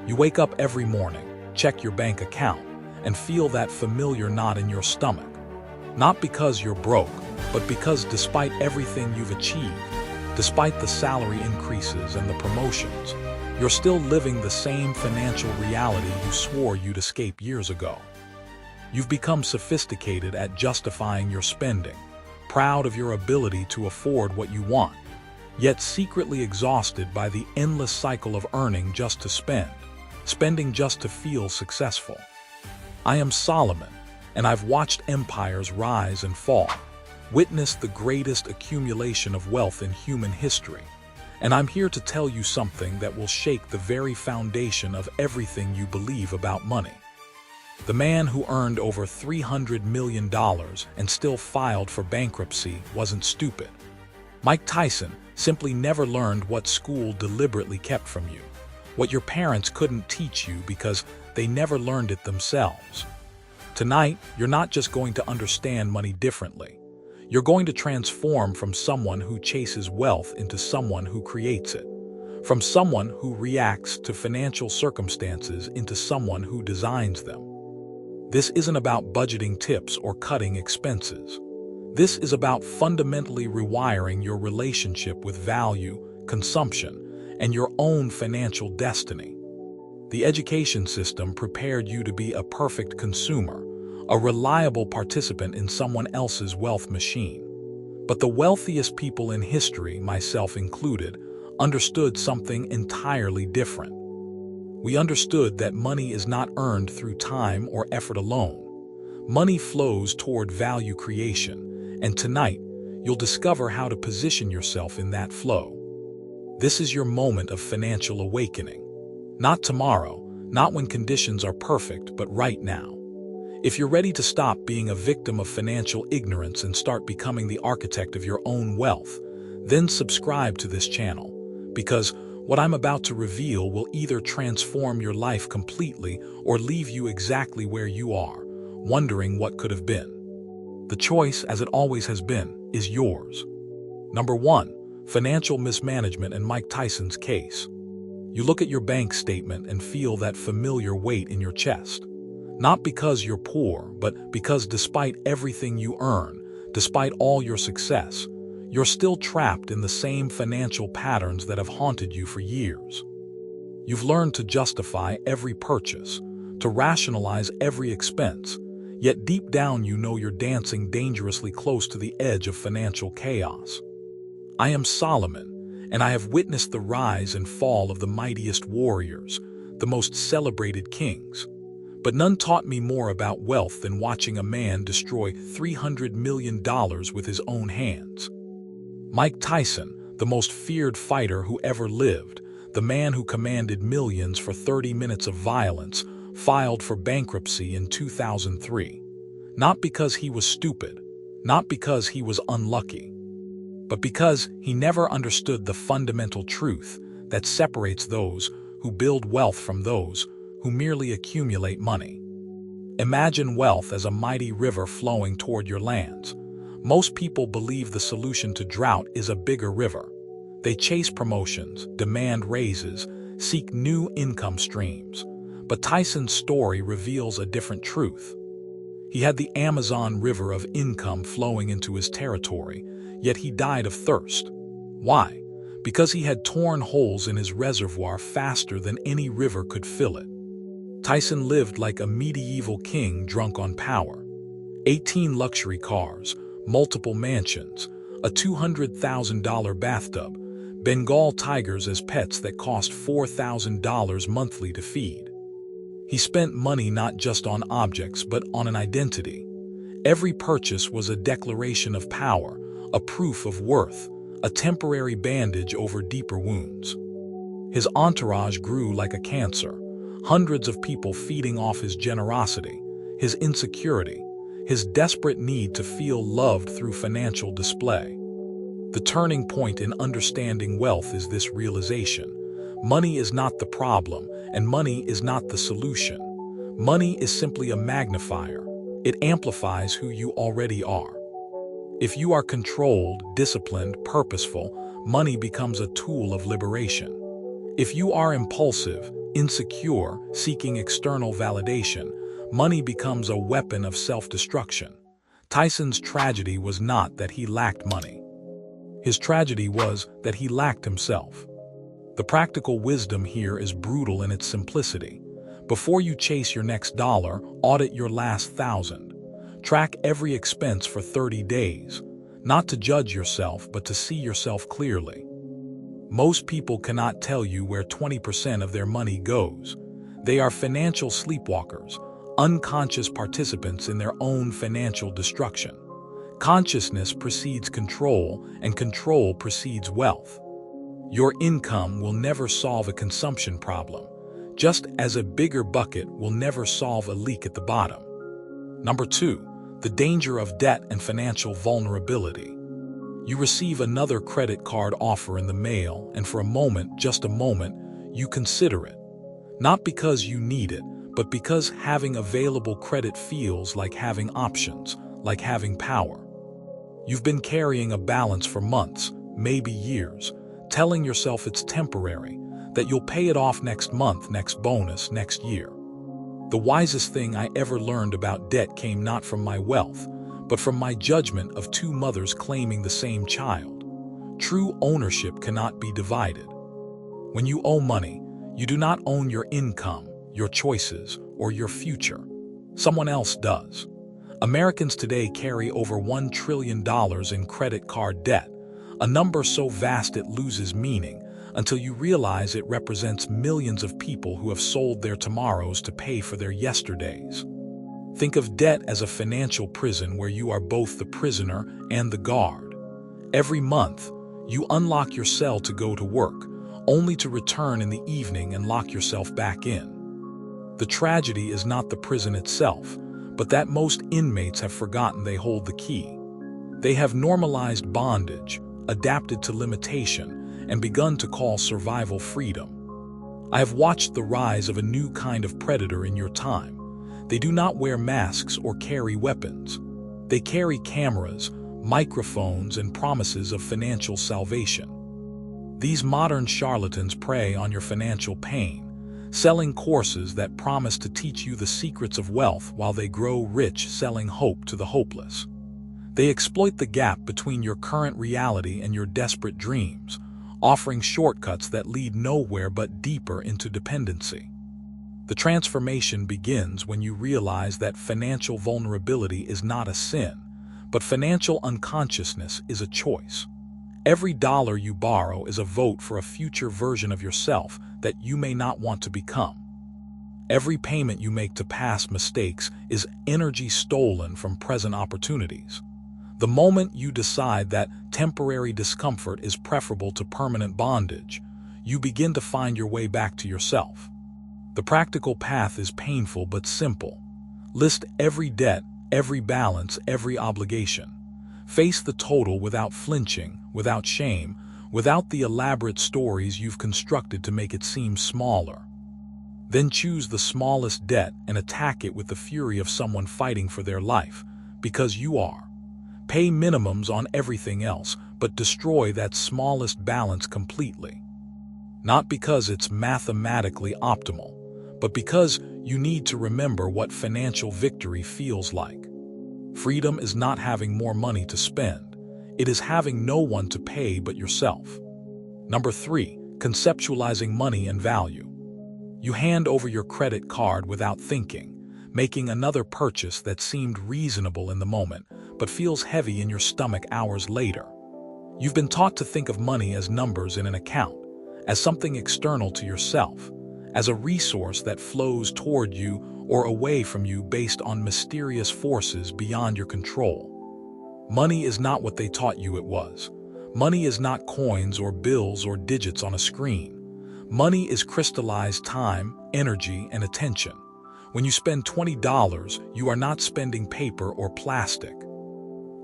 You wake up every morning, check your bank account, and feel that familiar knot in your stomach. Not because you're broke, but because despite everything you've achieved, despite the salary increases and the promotions, you're still living the same financial reality you swore you'd escape years ago. You've become sophisticated at justifying your spending, proud of your ability to afford what you want, yet secretly exhausted by the endless cycle of earning just to spend, spending just to feel successful. I am Solomon, and I've watched empires rise and fall, witnessed the greatest accumulation of wealth in human history, and I'm here to tell you something that will shake the very foundation of everything you believe about money. The man who earned over $300 million and still filed for bankruptcy wasn't stupid. Mike Tyson simply never learned what school deliberately kept from you, what your parents couldn't teach you because they never learned it themselves. Tonight, you're not just going to understand money differently. You're going to transform from someone who chases wealth into someone who creates it, from someone who reacts to financial circumstances into someone who designs them. This isn't about budgeting tips or cutting expenses. This is about fundamentally rewiring your relationship with value, consumption, and your own financial destiny. The education system prepared you to be a perfect consumer, a reliable participant in someone else's wealth machine. But the wealthiest people in history, myself included, understood something entirely different. We understood that money is not earned through time or effort alone. Money flows toward value creation, and tonight, you'll discover how to position yourself in that flow. This is your moment of financial awakening. Not tomorrow, not when conditions are perfect, but right now. If you're ready to stop being a victim of financial ignorance and start becoming the architect of your own wealth, then subscribe to this channel, because what I'm about to reveal will either transform your life completely or leave you exactly where you are, wondering what could have been. The choice, as it always has been, is yours. Number 1, financial mismanagement and Mike Tyson's case. You look at your bank statement and feel that familiar weight in your chest. Not because you're poor, but because despite everything you earn, despite all your success, you're still trapped in the same financial patterns that have haunted you for years. You've learned to justify every purchase, to rationalize every expense, yet deep down you know you're dancing dangerously close to the edge of financial chaos. I am Solomon, and I have witnessed the rise and fall of the mightiest warriors, the most celebrated kings. But none taught me more about wealth than watching a man destroy $300 million with his own hands. Mike Tyson, the most feared fighter who ever lived, the man who commanded millions for 30 minutes of violence, filed for bankruptcy in 2003. Not because he was stupid, not because he was unlucky, but because he never understood the fundamental truth that separates those who build wealth from those who merely accumulate money. Imagine wealth as a mighty river flowing toward your lands. Most people believe the solution to drought is a bigger river. They chase promotions, demand raises, seek new income streams. But Tyson's story reveals a different truth. He had the Amazon River of income flowing into his territory, yet he died of thirst. Why? Because he had torn holes in his reservoir faster than any river could fill it. Tyson lived like a medieval king drunk on power. 18 luxury cars, multiple mansions, a $200,000 bathtub, Bengal tigers as pets that cost $4,000 monthly to feed. He spent money not just on objects but on an identity. Every purchase was a declaration of power, a proof of worth, a temporary bandage over deeper wounds. His entourage grew like a cancer, hundreds of people feeding off his generosity, his insecurity, his desperate need to feel loved through financial display. The turning point in understanding wealth is this realization: money is not the problem, and money is not the solution. Money is simply a magnifier. It amplifies who you already are. If you are controlled, disciplined, purposeful, money becomes a tool of liberation. If you are impulsive, insecure, seeking external validation, money becomes a weapon of self-destruction. Tyson's tragedy was not that he lacked money. His tragedy was that he lacked himself. The practical wisdom here is brutal in its simplicity. Before you chase your next dollar, audit your last 1,000. Track every expense for 30 days, not to judge yourself but to see yourself clearly. Most people cannot tell you where 20% of their money goes. They are financial sleepwalkers, unconscious participants in their own financial destruction. Consciousness precedes control, and control precedes wealth. Your income will never solve a consumption problem, just as a bigger bucket will never solve a leak at the bottom. Number 2, the danger of debt and financial vulnerability. You receive another credit card offer in the mail, and for a moment, just a moment, you consider it. Not because you need it, but because having available credit feels like having options, like having power. You've been carrying a balance for months, maybe years, telling yourself it's temporary, that you'll pay it off next month, next bonus, next year. The wisest thing I ever learned about debt came not from my wealth, but from my judgment of two mothers claiming the same child. True ownership cannot be divided. When you owe money, you do not own your income, your choices, or your future. Someone else does. Americans today carry over $1 trillion in credit card debt, a number so vast it loses meaning, until you realize it represents millions of people who have sold their tomorrows to pay for their yesterdays. Think of debt as a financial prison where you are both the prisoner and the guard. Every month, you unlock your cell to go to work, only to return in the evening and lock yourself back in. The tragedy is not the prison itself, but that most inmates have forgotten they hold the key. They have normalized bondage, adapted to limitation, and begun to call survival freedom. I have watched the rise of a new kind of predator in your time. They do not wear masks or carry weapons. They carry cameras, microphones, and promises of financial salvation. These modern charlatans prey on your financial pain, selling courses that promise to teach you the secrets of wealth while they grow rich selling hope to the hopeless. They exploit the gap between your current reality and your desperate dreams, offering shortcuts that lead nowhere but deeper into dependency. The transformation begins when you realize that financial vulnerability is not a sin, but financial unconsciousness is a choice. Every dollar you borrow is a vote for a future version of yourself that you may not want to become. Every payment you make to past mistakes is energy stolen from present opportunities. The moment you decide that temporary discomfort is preferable to permanent bondage, you begin to find your way back to yourself. The practical path is painful but simple. List every debt, every balance, every obligation. Face the total without flinching, without shame, without the elaborate stories you've constructed to make it seem smaller. Then choose the smallest debt and attack it with the fury of someone fighting for their life, because you are. Pay minimums on everything else, but destroy that smallest balance completely. Not because it's mathematically optimal, but because you need to remember what financial victory feels like. Freedom is not having more money to spend. It is having no one to pay but yourself. Number 3, conceptualizing money and value. You hand over your credit card without thinking, making another purchase that seemed reasonable in the moment, but feels heavy in your stomach hours later. You've been taught to think of money as numbers in an account, as something external to yourself, as a resource that flows toward you or away from you based on mysterious forces beyond your control. Money is not what they taught you it was. Money is not coins or bills or digits on a screen. Money is crystallized time, energy, and attention. When you spend $20, you are not spending paper or plastic.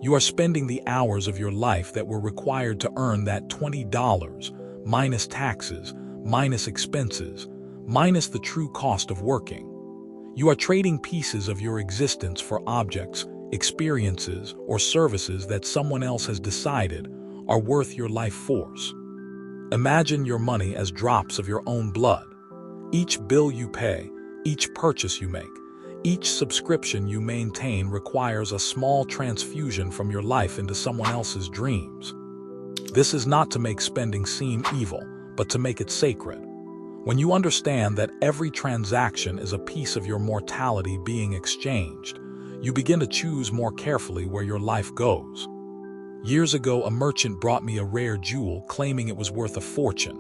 You are spending the hours of your life that were required to earn that $20, minus taxes, minus expenses, minus the true cost of working. You are trading pieces of your existence for objects, experiences, or services that someone else has decided are worth your life force. Imagine your money as drops of your own blood. Each bill you pay, each purchase you make, each subscription you maintain requires a small transfusion from your life into someone else's dreams. This is not to make spending seem evil, but to make it sacred. When you understand that every transaction is a piece of your mortality being exchanged, you begin to choose more carefully where your life goes. Years ago, a merchant brought me a rare jewel claiming it was worth a fortune.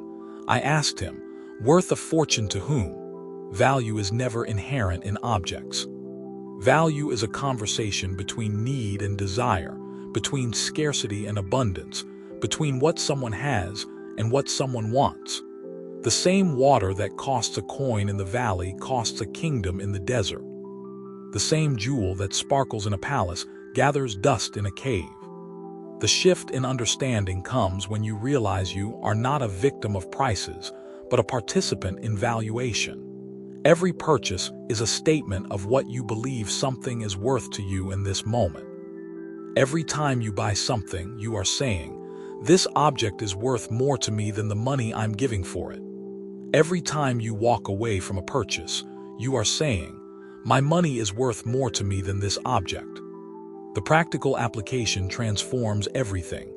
I asked him, "Worth a fortune to whom?" Value is never inherent in objects. Value is a conversation between need and desire, between scarcity and abundance, between what someone has and what someone wants. The same water that costs a coin in the valley costs a kingdom in the desert. The same jewel that sparkles in a palace gathers dust in a cave. The shift in understanding comes when you realize you are not a victim of prices, but a participant in valuation. Every purchase is a statement of what you believe something is worth to you in this moment. Every time you buy something, you are saying, "This object is worth more to me than the money I'm giving for it." Every time you walk away from a purchase, you are saying, "My money is worth more to me than this object." The practical application transforms everything.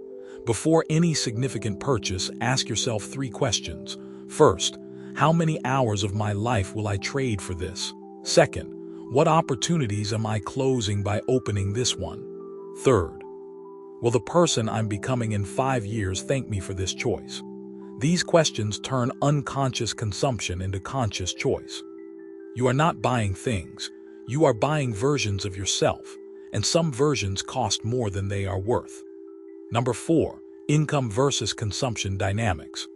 Before any significant purchase, ask yourself 3 questions. First, how many hours of my life will I trade for this? Second, what opportunities am I closing by opening this one? Third, will the person I'm becoming in 5 years thank me for this choice? These questions turn unconscious consumption into conscious choice. You are not buying things. You are buying versions of yourself, and some versions cost more than they are worth. Number 4, income versus consumption dynamics.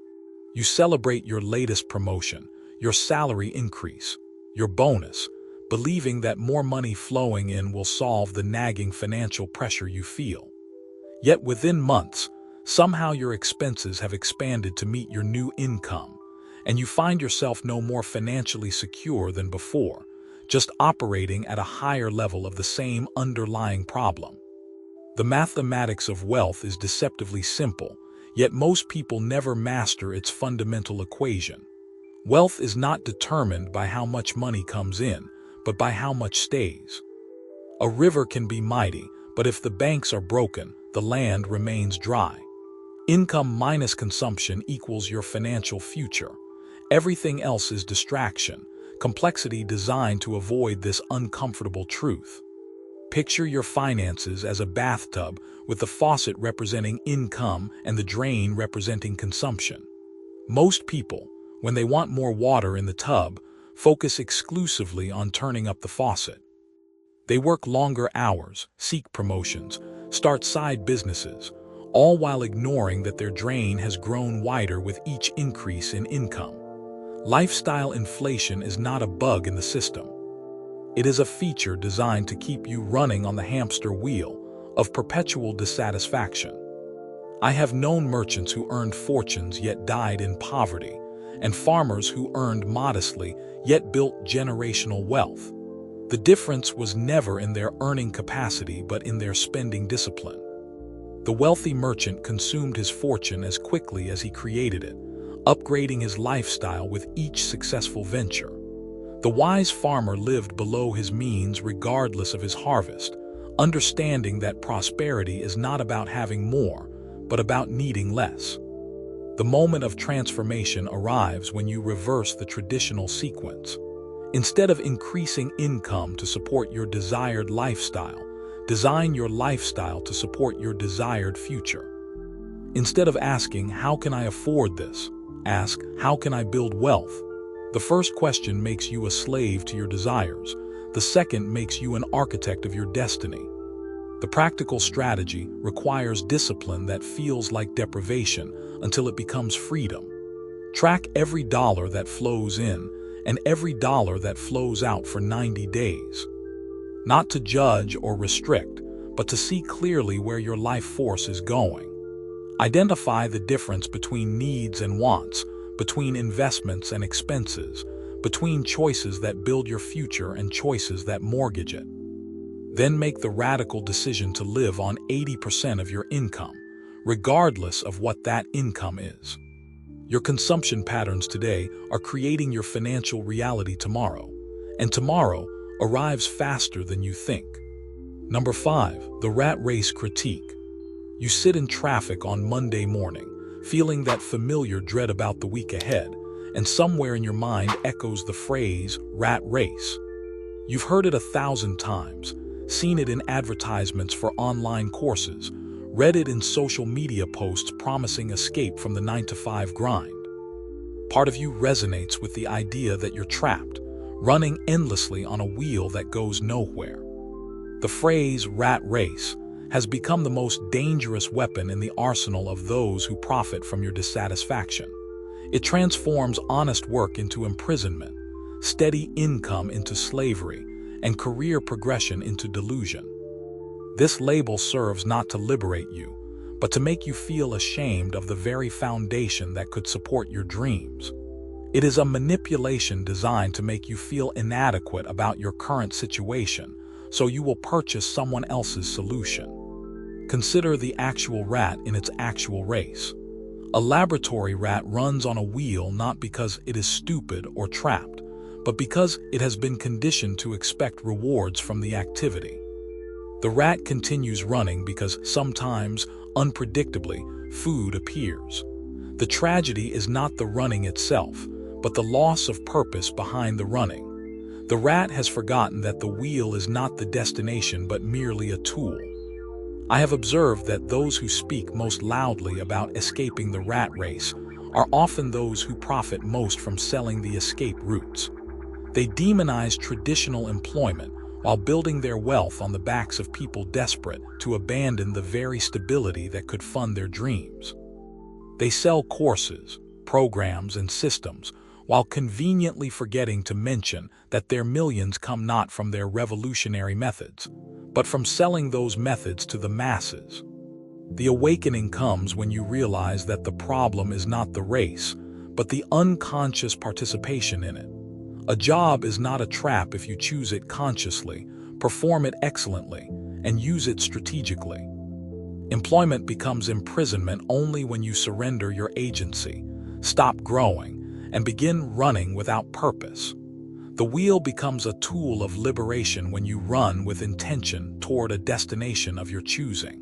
You celebrate your latest promotion, your salary increase, your bonus, believing that more money flowing in will solve the nagging financial pressure you feel. Yet within months, somehow your expenses have expanded to meet your new income, and you find yourself no more financially secure than before, just operating at a higher level of the same underlying problem. The mathematics of wealth is deceptively simple, yet most people never master its fundamental equation. Wealth is not determined by how much money comes in, but by how much stays. A river can be mighty, but if the banks are broken, the land remains dry. Income minus consumption equals your financial future. Everything else is distraction, complexity designed to avoid this uncomfortable truth. Picture your finances as a bathtub with the faucet representing income and the drain representing consumption. Most people, when they want more water in the tub, focus exclusively on turning up the faucet. They work longer hours, seek promotions, start side businesses, all while ignoring that their drain has grown wider with each increase in income. Lifestyle inflation is not a bug in the system. It is a feature designed to keep you running on the hamster wheel of perpetual dissatisfaction. I have known merchants who earned fortunes yet died in poverty, and farmers who earned modestly yet built generational wealth. The difference was never in their earning capacity but in their spending discipline. The wealthy merchant consumed his fortune as quickly as he created it, upgrading his lifestyle with each successful venture. The wise farmer lived below his means regardless of his harvest, understanding that prosperity is not about having more, but about needing less. The moment of transformation arrives when you reverse the traditional sequence. Instead of increasing income to support your desired lifestyle, design your lifestyle to support your desired future. Instead of asking, "How can I afford this?" ask, "How can I build wealth?" The first question makes you a slave to your desires. The second makes you an architect of your destiny. The practical strategy requires discipline that feels like deprivation until it becomes freedom. Track every dollar that flows in and every dollar that flows out for 90 days. Not to judge or restrict, but to see clearly where your life force is going. Identify the difference between needs and wants, between investments and expenses, between choices that build your future and choices that mortgage it. Then make the radical decision to live on 80% of your income, regardless of what that income is. Your consumption patterns today are creating your financial reality tomorrow, and tomorrow arrives faster than you think. Number 5, the rat race critique. You sit in traffic on Monday morning, feeling that familiar dread about the week ahead, and somewhere in your mind echoes the phrase, rat race. You've heard it 1,000 times, seen it in advertisements for online courses, read it in social media posts promising escape from the 9-to-5 grind. Part of you resonates with the idea that you're trapped, running endlessly on a wheel that goes nowhere. The phrase rat race has become the most dangerous weapon in the arsenal of those who profit from your dissatisfaction. It transforms honest work into imprisonment, steady income into slavery, and career progression into delusion. This label serves not to liberate you, but to make you feel ashamed of the very foundation that could support your dreams. It is a manipulation designed to make you feel inadequate about your current situation, so you will purchase someone else's solution. Consider the actual rat in its actual race. A laboratory rat runs on a wheel not because it is stupid or trapped, but because it has been conditioned to expect rewards from the activity. The rat continues running because sometimes, unpredictably, food appears. The tragedy is not the running itself, but the loss of purpose behind the running. The rat has forgotten that the wheel is not the destination but merely a tool. I have observed that those who speak most loudly about escaping the rat race are often those who profit most from selling the escape routes. They demonize traditional employment while building their wealth on the backs of people desperate to abandon the very stability that could fund their dreams. They sell courses, programs, and systems, while conveniently forgetting to mention that their millions come not from their revolutionary methods, but from selling those methods to the masses. The awakening comes when you realize that the problem is not the race, but the unconscious participation in it. A job is not a trap if you choose it consciously, perform it excellently, and use it strategically. Employment becomes imprisonment only when you surrender your agency, stop growing, and begin running without purpose. The wheel becomes a tool of liberation when you run with intention toward a destination of your choosing.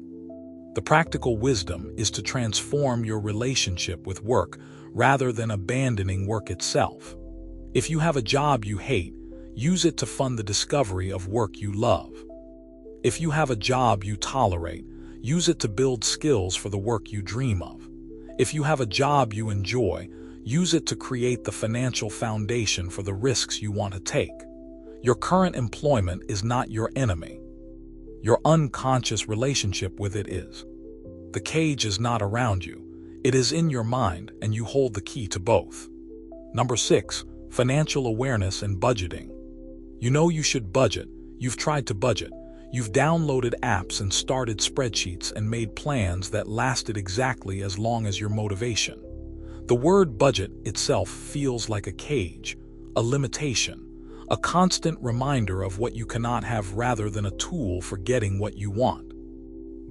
The practical wisdom is to transform your relationship with work rather than abandoning work itself. If you have a job you hate, use it to fund the discovery of work you love. If you have a job you tolerate, use it to build skills for the work you dream of. If you have a job you enjoy, use it to create the financial foundation for the risks you want to take. Your current employment is not your enemy. Your unconscious relationship with it is. The cage is not around you. It is in your mind, and you hold the key to both. Number 6. Financial awareness and budgeting. You know you should budget. You've tried to budget. You've downloaded apps and started spreadsheets and made plans that lasted exactly as long as your motivation. The word budget itself feels like a cage, a limitation, a constant reminder of what you cannot have rather than a tool for getting what you want.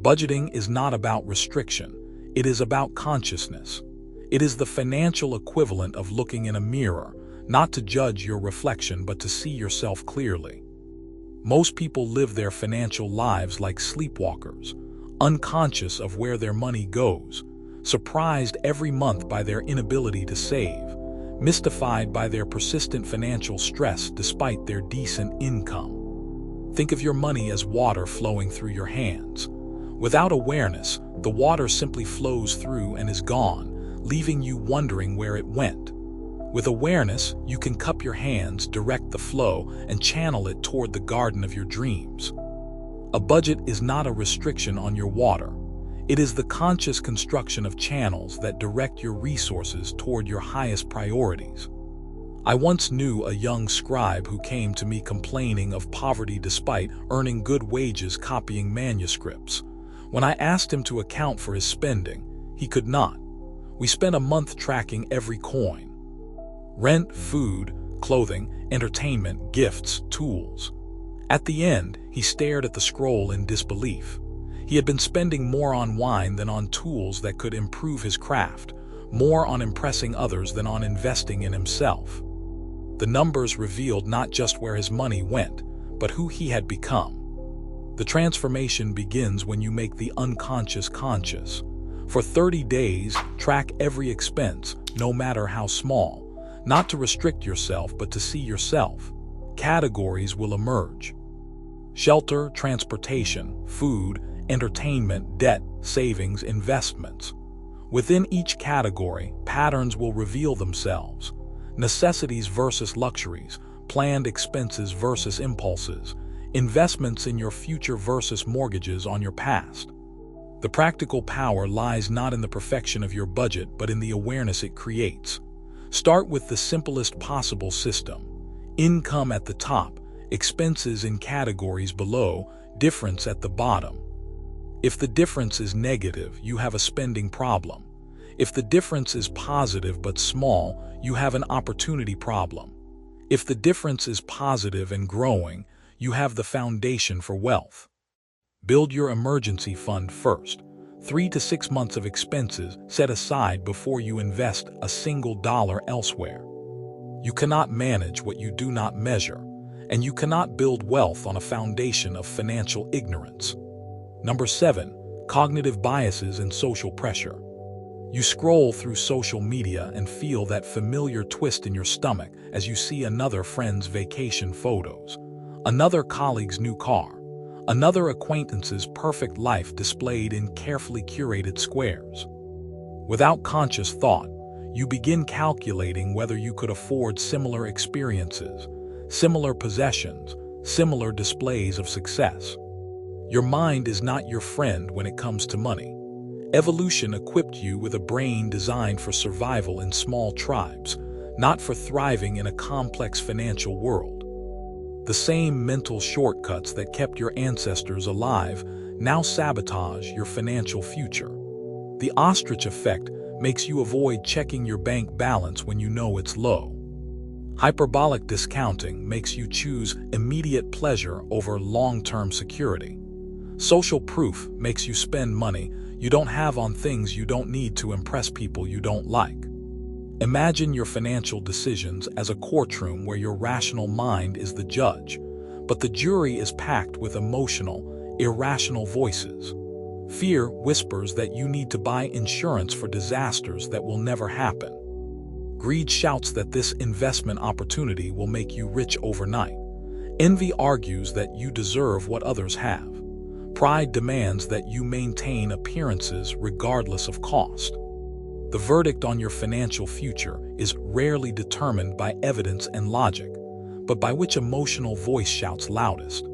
Budgeting is not about restriction. It is about consciousness. It is the financial equivalent of looking in a mirror, not to judge your reflection but to see yourself clearly. Most people live their financial lives like sleepwalkers, unconscious of where their money goes, surprised every month by their inability to save, mystified by their persistent financial stress despite their decent income. Think of your money as water flowing through your hands. Without awareness, the water simply flows through and is gone, leaving you wondering where it went. With awareness, you can cup your hands, direct the flow, and channel it toward the garden of your dreams. A budget is not a restriction on your water. It is the conscious construction of channels that direct your resources toward your highest priorities. I once knew a young scribe who came to me complaining of poverty despite earning good wages copying manuscripts. When I asked him to account for his spending, he could not. We spent a month tracking every coin. Rent, food, clothing, entertainment, gifts, tools. At the end, he stared at the scroll in disbelief. He had been spending more on wine than on tools that could improve his craft, more on impressing others than on investing in himself. The numbers revealed not just where his money went, but who he had become. The transformation begins when you make the unconscious conscious. For 30 days, track every expense, no matter how small, not to restrict yourself but to see yourself. Categories will emerge: shelter, transportation, food, entertainment, debt, savings, investments. Within each category, patterns will reveal themselves: necessities versus luxuries, planned expenses versus impulses, investments in your future versus mortgages on your past. The practical power lies not in the perfection of your budget, but in the awareness it creates. Start with the simplest possible system: income at the top, expenses in categories below, difference at the bottom. If the difference is negative, you have a spending problem. If the difference is positive but small, you have an opportunity problem. If the difference is positive and growing, you have the foundation for wealth. Build your emergency fund first. 3 to 6 months of expenses set aside before you invest a single dollar elsewhere. You cannot manage what you do not measure, and you cannot build wealth on a foundation of financial ignorance. Number 7, cognitive biases and social pressure. You scroll through social media and feel that familiar twist in your stomach as you see another friend's vacation photos, another colleague's new car, another acquaintance's perfect life displayed in carefully curated squares. Without conscious thought, you begin calculating whether you could afford similar experiences, similar possessions, similar displays of success. Your mind is not your friend when it comes to money. Evolution equipped you with a brain designed for survival in small tribes, not for thriving in a complex financial world. The same mental shortcuts that kept your ancestors alive now sabotage your financial future. The ostrich effect makes you avoid checking your bank balance when you know it's low. Hyperbolic discounting makes you choose immediate pleasure over long-term security. Social proof makes you spend money you don't have on things you don't need to impress people you don't like. Imagine your financial decisions as a courtroom where your rational mind is the judge, but the jury is packed with emotional, irrational voices. Fear whispers that you need to buy insurance for disasters that will never happen. Greed shouts that this investment opportunity will make you rich overnight. Envy argues that you deserve what others have. Pride demands that you maintain appearances regardless of cost. The verdict on your financial future is rarely determined by evidence and logic, but by which emotional voice shouts loudest.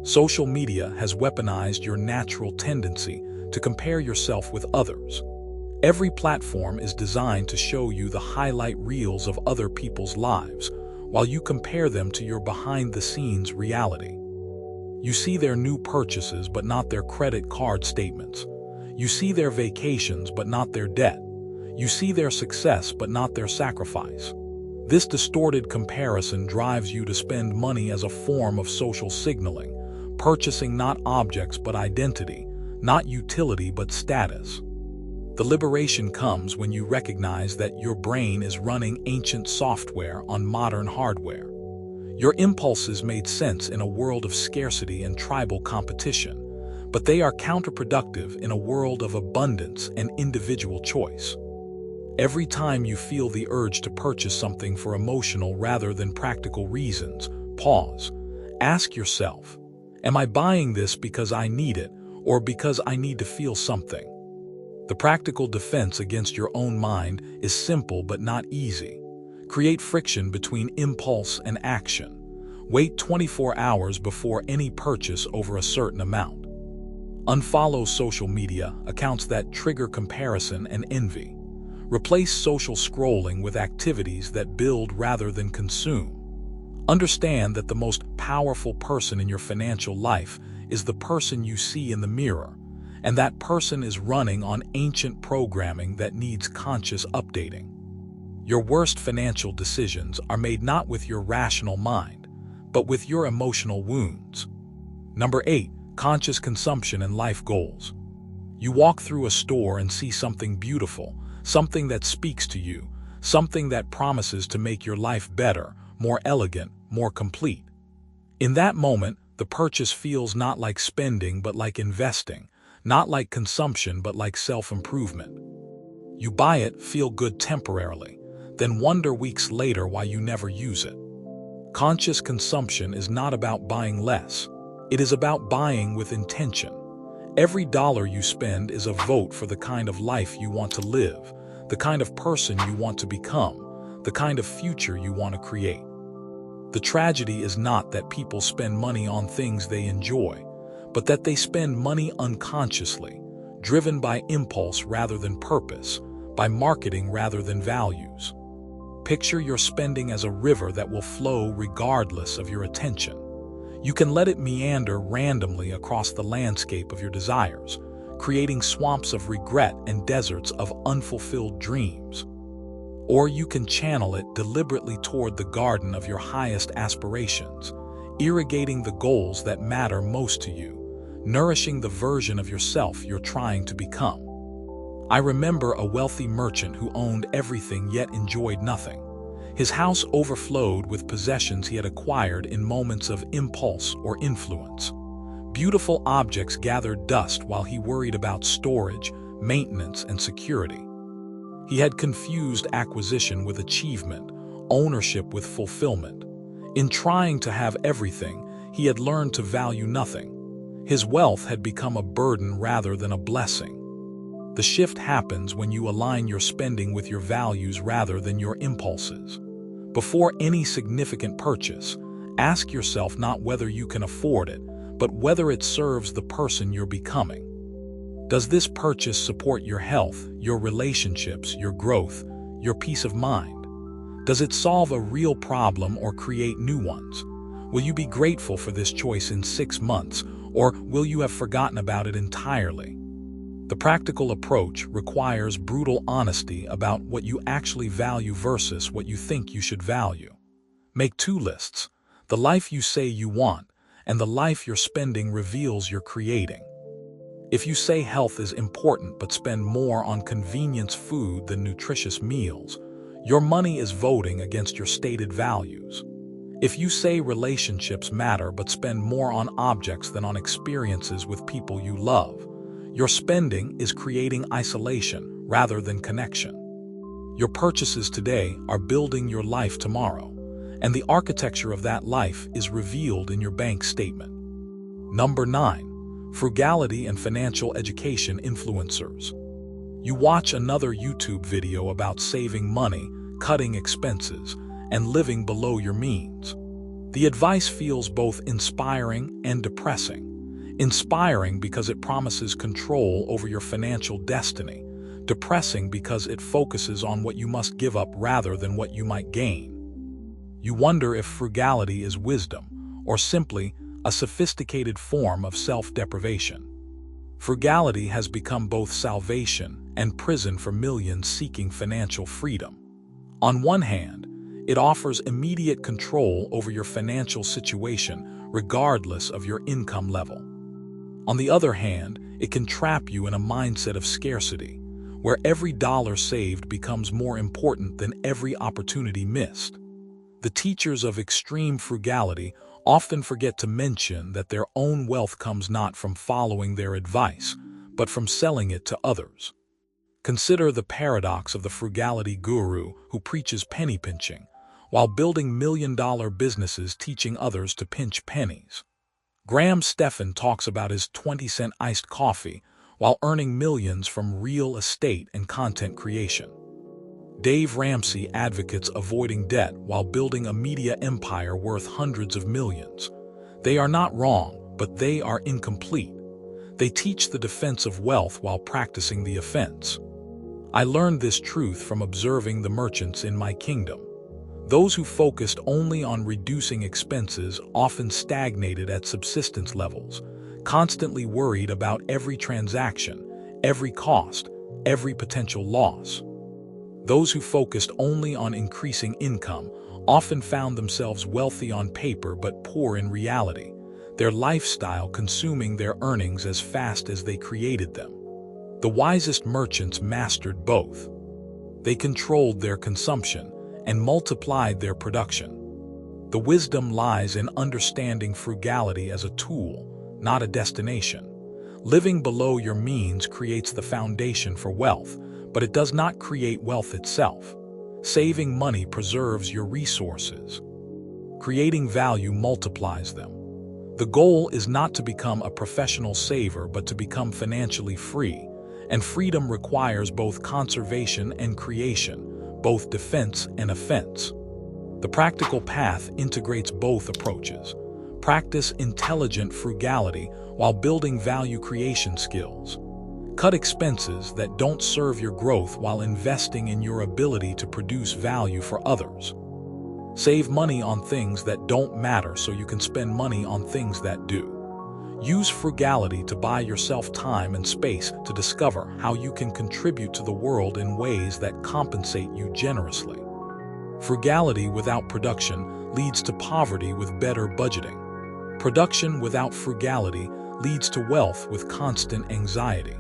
Social media has weaponized your natural tendency to compare yourself with others. Every platform is designed to show you the highlight reels of other people's lives, while you compare them to your behind-the-scenes reality. You see their new purchases but not their credit card statements. You see their vacations but not their debt. You see their success but not their sacrifice. This distorted comparison drives you to spend money as a form of social signaling, purchasing not objects but identity, not utility but status. The liberation comes when you recognize that your brain is running ancient software on modern hardware. Your impulses made sense in a world of scarcity and tribal competition, but they are counterproductive in a world of abundance and individual choice. Every time you feel the urge to purchase something for emotional rather than practical reasons, pause. Ask yourself, am I buying this because I need it or because I need to feel something? The practical defense against your own mind is simple but not easy. Create friction between impulse and action. Wait 24 hours before any purchase over a certain amount. Unfollow social media accounts that trigger comparison and envy. Replace social scrolling with activities that build rather than consume. Understand that the most powerful person in your financial life is the person you see in the mirror, and that person is running on ancient programming that needs conscious updating. Your worst financial decisions are made not with your rational mind, but with your emotional wounds. Number 8, conscious consumption and life goals. You walk through a store and see something beautiful, something that speaks to you, something that promises to make your life better, more elegant, more complete. In that moment, the purchase feels not like spending but like investing, not like consumption but like self-improvement. You buy it, feel good temporarily, then wonder weeks later why you never use it. Conscious consumption is not about buying less. It is about buying with intention. Every dollar you spend is a vote for the kind of life you want to live, the kind of person you want to become, the kind of future you want to create. The tragedy is not that people spend money on things they enjoy, but that they spend money unconsciously, driven by impulse rather than purpose, by marketing rather than values. Picture your spending as a river that will flow regardless of your attention. You can let it meander randomly across the landscape of your desires, creating swamps of regret and deserts of unfulfilled dreams. Or you can channel it deliberately toward the garden of your highest aspirations, irrigating the goals that matter most to you, nourishing the version of yourself you're trying to become. I remember a wealthy merchant who owned everything yet enjoyed nothing. His house overflowed with possessions he had acquired in moments of impulse or influence. Beautiful objects gathered dust while he worried about storage, maintenance, and security. He had confused acquisition with achievement, ownership with fulfillment. In trying to have everything, he had learned to value nothing. His wealth had become a burden rather than a blessing. The shift happens when you align your spending with your values rather than your impulses. Before any significant purchase, ask yourself not whether you can afford it, but whether it serves the person you're becoming. Does this purchase support your health, your relationships, your growth, your peace of mind? Does it solve a real problem or create new ones? Will you be grateful for this choice in 6 months, or will you have forgotten about it entirely? The practical approach requires brutal honesty about what you actually value versus what you think you should value. Make 2 lists. The life you say you want and the life you're spending reveals you're creating. If you say health is important but spend more on convenience food than nutritious meals, your money is voting against your stated values. If you say relationships matter but spend more on objects than on experiences with people you love, your spending is creating isolation rather than connection. Your purchases today are building your life tomorrow, and the architecture of that life is revealed in your bank statement. Number 9. Frugality and financial education influencers. You watch another YouTube video about saving money, cutting expenses, and living below your means. The advice feels both inspiring and depressing. Inspiring because it promises control over your financial destiny, depressing because it focuses on what you must give up rather than what you might gain. You wonder if frugality is wisdom, or simply a sophisticated form of self-deprivation. Frugality has become both salvation and prison for millions seeking financial freedom. On one hand, it offers immediate control over your financial situation regardless of your income level. On the other hand, it can trap you in a mindset of scarcity, where every dollar saved becomes more important than every opportunity missed. The teachers of extreme frugality often forget to mention that their own wealth comes not from following their advice, but from selling it to others. Consider the paradox of the frugality guru who preaches penny pinching, while building million-dollar businesses teaching others to pinch pennies. Graham Stephan talks about his 20-cent iced coffee while earning millions from real estate and content creation. Dave Ramsey advocates avoiding debt while building a media empire worth hundreds of millions. They are not wrong, but they are incomplete. They teach the defense of wealth while practicing the offense. I learned this truth from observing the merchants in my kingdom. Those who focused only on reducing expenses often stagnated at subsistence levels, constantly worried about every transaction, every cost, every potential loss. Those who focused only on increasing income often found themselves wealthy on paper but poor in reality, their lifestyle consuming their earnings as fast as they created them. The wisest merchants mastered both. They controlled their consumption and multiplied their production. The wisdom lies in understanding frugality as a tool, not a destination. Living below your means creates the foundation for wealth, but it does not create wealth itself. Saving money preserves your resources. Creating value multiplies them. The goal is not to become a professional saver, but to become financially free. And freedom requires both conservation and creation, both defense and offense. The practical path integrates both approaches. Practice intelligent frugality while building value creation skills. Cut expenses that don't serve your growth while investing in your ability to produce value for others. Save money on things that don't matter so you can spend money on things that do. Use frugality to buy yourself time and space to discover how you can contribute to the world in ways that compensate you generously. Frugality without production leads to poverty with better budgeting. Production without frugality leads to wealth with constant anxiety.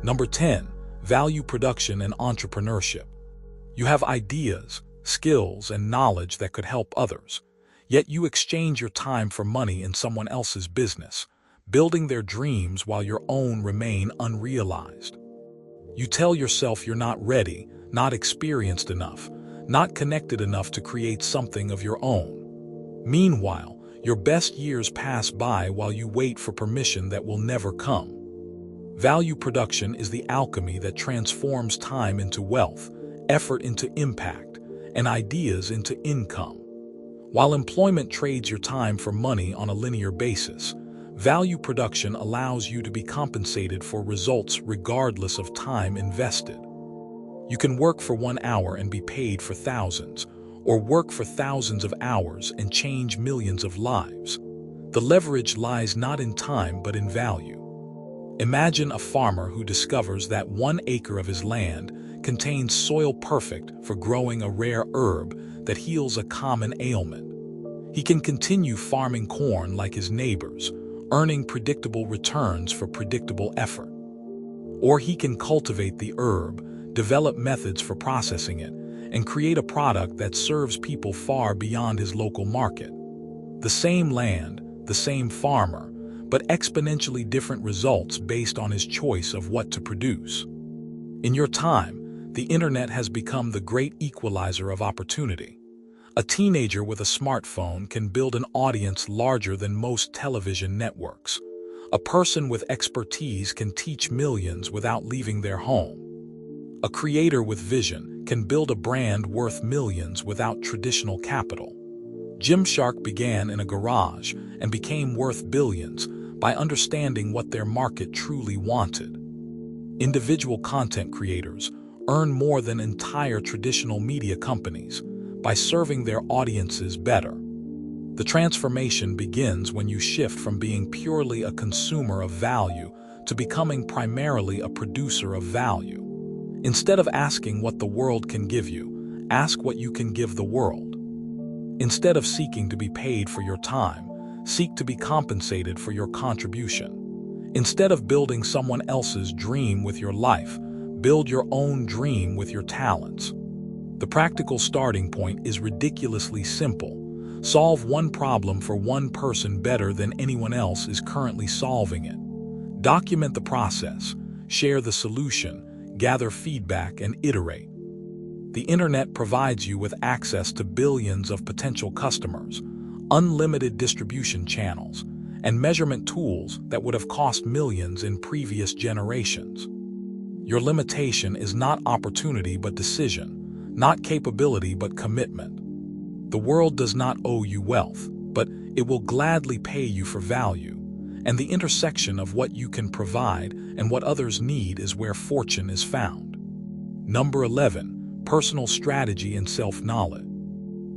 Number 10, value production and entrepreneurship. You have ideas, skills, and knowledge that could help others, yet you exchange your time for money in someone else's business, building their dreams while your own remain unrealized. You tell yourself you're not ready, not experienced enough, not connected enough to create something of your own. Meanwhile, your best years pass by while you wait for permission that will never come. Value production is the alchemy that transforms time into wealth, effort into impact, and ideas into income. While employment trades your time for money on a linear basis, value production allows you to be compensated for results regardless of time invested. You can work for 1 hour and be paid for thousands, or work for thousands of hours and change millions of lives. The leverage lies not in time but in value. Imagine a farmer who discovers that 1 acre of his land contains soil perfect for growing a rare herb that heals a common ailment. He can continue farming corn like his neighbors, earning predictable returns for predictable effort. Or he can cultivate the herb, develop methods for processing it, and create a product that serves people far beyond his local market. The same land, the same farmer, but exponentially different results based on his choice of what to produce. In your time, the internet has become the great equalizer of opportunity. A teenager with a smartphone can build an audience larger than most television networks. A person with expertise can teach millions without leaving their home. A creator with vision can build a brand worth millions without traditional capital. Gymshark began in a garage and became worth billions by understanding what their market truly wanted. Individual content creators earn more than entire traditional media companies by serving their audiences better. The transformation begins when you shift from being purely a consumer of value to becoming primarily a producer of value. Instead of asking what the world can give you, ask what you can give the world. Instead of seeking to be paid for your time, seek to be compensated for your contribution. Instead of building someone else's dream with your life, build your own dream with your talents. The practical starting point is ridiculously simple. Solve one problem for one person better than anyone else is currently solving it. Document the process, share the solution, gather feedback, and iterate. The internet provides you with access to billions of potential customers, unlimited distribution channels, and measurement tools that would have cost millions in previous generations. Your limitation is not opportunity but decision, not capability but commitment. The world does not owe you wealth, but it will gladly pay you for value. And the intersection of what you can provide and what others need is where fortune is found. Number 11, personal strategy and self-knowledge.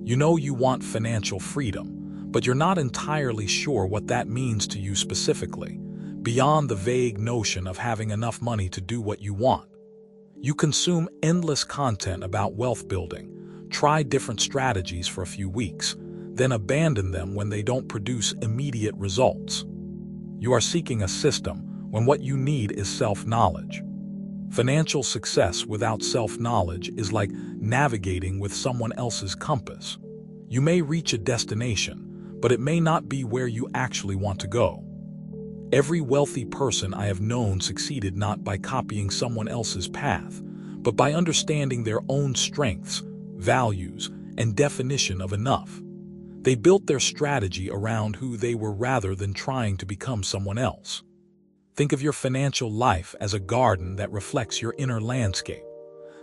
You know you want financial freedom, but you're not entirely sure what that means to you specifically, beyond the vague notion of having enough money to do what you want. You consume endless content about wealth building, try different strategies for a few weeks, then abandon them when they don't produce immediate results. You are seeking a system when what you need is self-knowledge. Financial success without self-knowledge is like navigating with someone else's compass. You may reach a destination, but it may not be where you actually want to go. Every wealthy person I have known succeeded not by copying someone else's path, but by understanding their own strengths, values, and definition of enough. They built their strategy around who they were rather than trying to become someone else. Think of your financial life as a garden that reflects your inner landscape.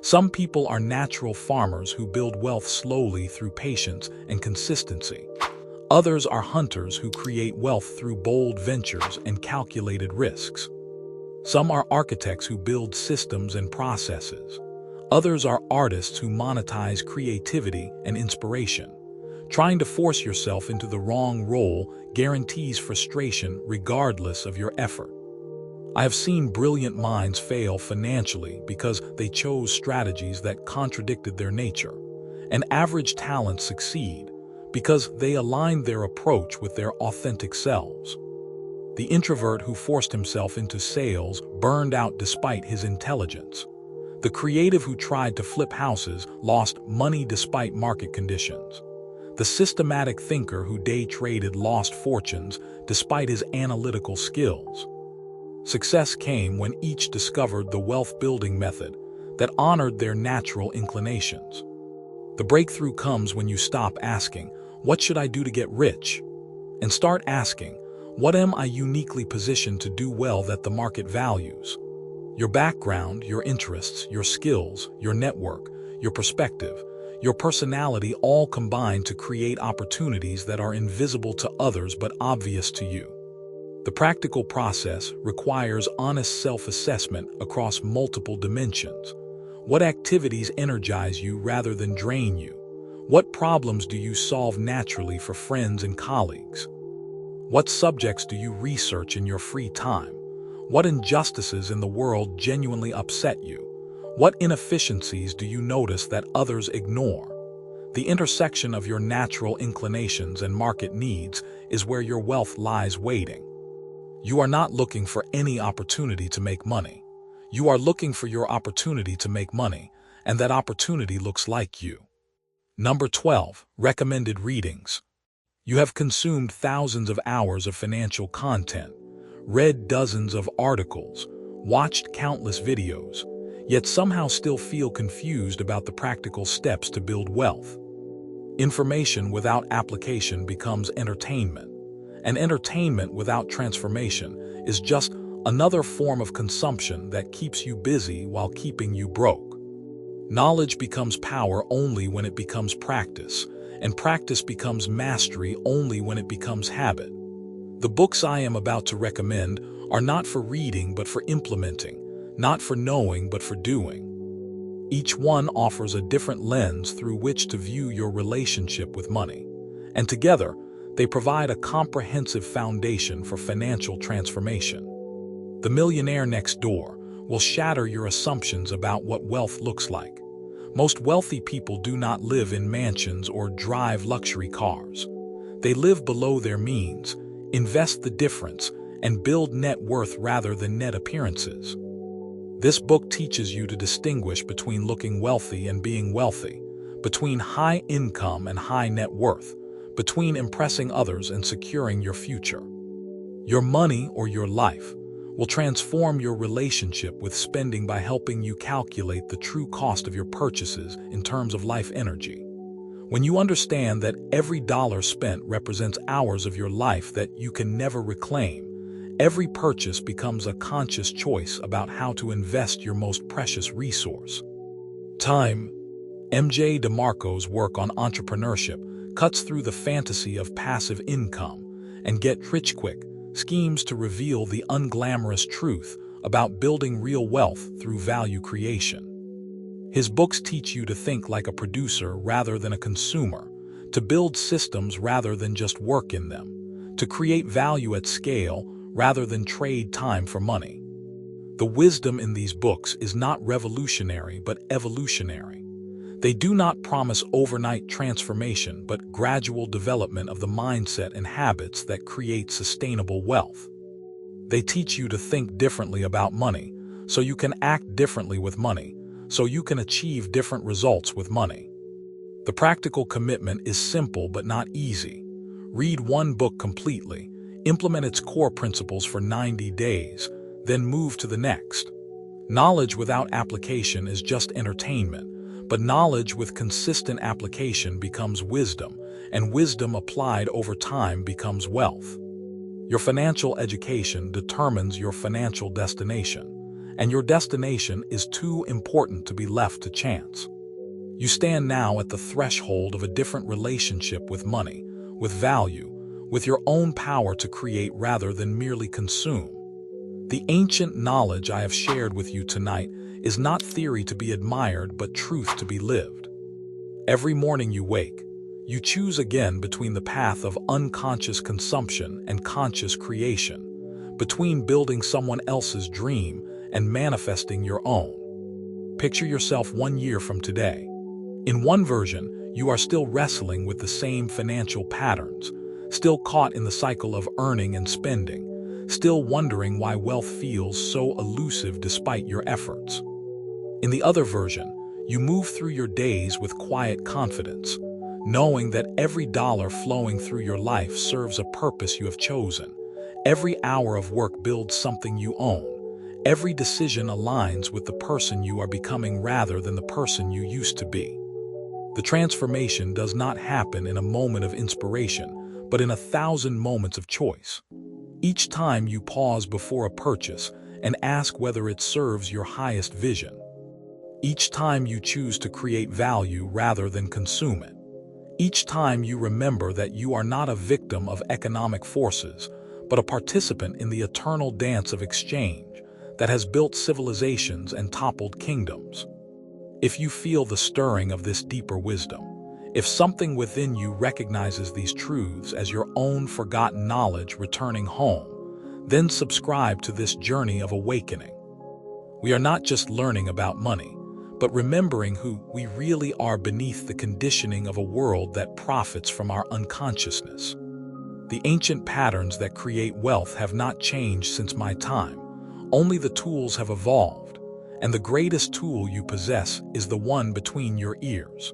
Some people are natural farmers who build wealth slowly through patience and consistency. Others are hunters who create wealth through bold ventures and calculated risks. Some are architects who build systems and processes. Others are artists who monetize creativity and inspiration. Trying to force yourself into the wrong role guarantees frustration regardless of your effort. I have seen brilliant minds fail financially because they chose strategies that contradicted their nature, and average talents succeed because they aligned their approach with their authentic selves. The introvert who forced himself into sales burned out despite his intelligence. The creative who tried to flip houses lost money despite market conditions. The systematic thinker who day traded lost fortunes despite his analytical skills. Success came when each discovered the wealth-building method that honored their natural inclinations. The breakthrough comes when you stop asking, "What should I do to get rich?" and start asking, "What am I uniquely positioned to do well that the market values?" Your background, your interests, your skills, your network, your perspective, your personality all combine to create opportunities that are invisible to others but obvious to you. The practical process requires honest self-assessment across multiple dimensions. What activities energize you rather than drain you? What problems do you solve naturally for friends and colleagues? What subjects do you research in your free time? What injustices in the world genuinely upset you? What inefficiencies do you notice that others ignore? The intersection of your natural inclinations and market needs is where your wealth lies waiting. You are not looking for any opportunity to make money. You are looking for your opportunity to make money, and that opportunity looks like you. Number 12. Recommended readings. You have consumed thousands of hours of financial content, read dozens of articles, watched countless videos, yet somehow still feel confused about the practical steps to build wealth. Information without application becomes entertainment, and entertainment without transformation is just another form of consumption that keeps you busy while keeping you broke. Knowledge becomes power only when it becomes practice, and practice becomes mastery only when it becomes habit. The books I am about to recommend are not for reading but for implementing, not for knowing but for doing. Each one offers a different lens through which to view your relationship with money, and together they provide a comprehensive foundation for financial transformation. The Millionaire Next Door will shatter your assumptions about what wealth looks like. Most wealthy people do not live in mansions or drive luxury cars. They live below their means, invest the difference, and build net worth rather than net appearances. This book teaches you to distinguish between looking wealthy and being wealthy, between high income and high net worth, between impressing others and securing your future. Your money or your life will transform your relationship with spending by helping you calculate the true cost of your purchases in terms of life energy. When you understand that every dollar spent represents hours of your life that you can never reclaim, every purchase becomes a conscious choice about how to invest your most precious resource. Time. M.J. DeMarco's work on entrepreneurship cuts through the fantasy of passive income and get-rich-quick schemes to reveal the unglamorous truth about building real wealth through value creation. His books teach you to think like a producer rather than a consumer, to build systems rather than just work in them, to create value at scale rather than trade time for money. The wisdom in these books is not revolutionary but evolutionary. They do not promise overnight transformation but gradual development of the mindset and habits that create sustainable wealth. They teach you to think differently about money, so you can act differently with money, so you can achieve different results with money. The practical commitment is simple but not easy. Read one book completely, implement its core principles for 90 days, then move to the next. Knowledge without application is just entertainment, but knowledge with consistent application becomes wisdom, and wisdom applied over time becomes wealth. Your financial education determines your financial destination, and your destination is too important to be left to chance. You stand now at the threshold of a different relationship with money, with value, with your own power to create rather than merely consume. The ancient knowledge I have shared with you tonight is not theory to be admired but truth to be lived. Every morning you wake, you choose again between the path of unconscious consumption and conscious creation, between building someone else's dream and manifesting your own. Picture yourself 1 year from today. In one version, you are still wrestling with the same financial patterns, still caught in the cycle of earning and spending, still wondering why wealth feels so elusive despite your efforts. In the other version, you move through your days with quiet confidence, knowing that every dollar flowing through your life serves a purpose you have chosen. Every hour of work builds something you own. Every decision aligns with the person you are becoming rather than the person you used to be. The transformation does not happen in a moment of inspiration, but in 1,000 moments of choice. Each time you pause before a purchase and ask whether it serves your highest vision. Each time you choose to create value rather than consume it. Each time you remember that you are not a victim of economic forces, but a participant in the eternal dance of exchange that has built civilizations and toppled kingdoms. If you feel the stirring of this deeper wisdom, if something within you recognizes these truths as your own forgotten knowledge returning home, then subscribe to this journey of awakening. We are not just learning about money, but remembering who we really are beneath the conditioning of a world that profits from our unconsciousness. The ancient patterns that create wealth have not changed since my time. Only the tools have evolved, and the greatest tool you possess is the one between your ears.